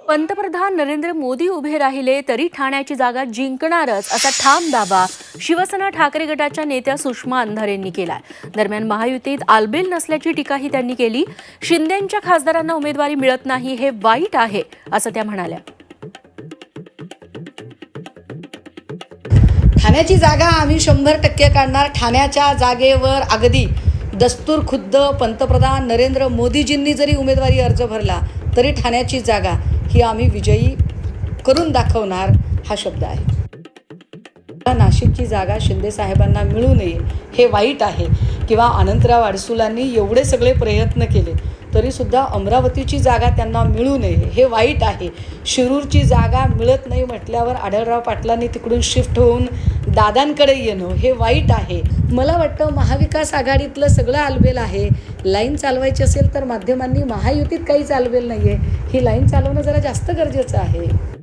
पंतप्रधान नरेंद्र मोदी उभे राहिले तरी ठाण्याची जागा जिंकणारच असा ठाम दावा शिवसेना ठाकरे गटाच्या नेत्या सुषमा अंधारेंनी केलाय। दरम्यान महायुतीत आलबेल नसल्याची टीकाही त्यांनी केली। शिंदेंच्या खासदारांना उमेदवारी मिळत नाही हे वाईट आहे असं त्या म्हणाल्या। ठाण्याची जागा आम्ही 100% काढणार। ठाण्याच्या जागेवर अगदी दस्तूर खुद्द पंतप्रधान नरेंद्र मोदीजींनी जरी उमेदवारी अर्ज भरला तरी ठाण्याची जागा ही आम्ही विजयी करून दाखवणार हा शब्द आहे। नाशिकची जागा शिंदे साहेबांना मिळू नये हे वाईट आहे किंवा अनंतराव अडसुलांनी एवढे सगळे प्रयत्न केले तरी सुद्धा अमरावतीची जागा त्यांना मिळू नये हे वाईट आहे। शिरूरची जागा मिळत नाही म्हटल्यावर आढळराव पाटलांनी तिकडून शिफ्ट होऊन दादांकडे येणं हे वाईट आहे। मला वाटतं महाविकास आघाडीतलं सगळं आलबेल आहे। लाईन चालवायची असेल तर माध्यमांनी महायुतीत काही चालबेल नाही आहे, ही लाईन चालवणं जरा जास्त गरजेचं आहे।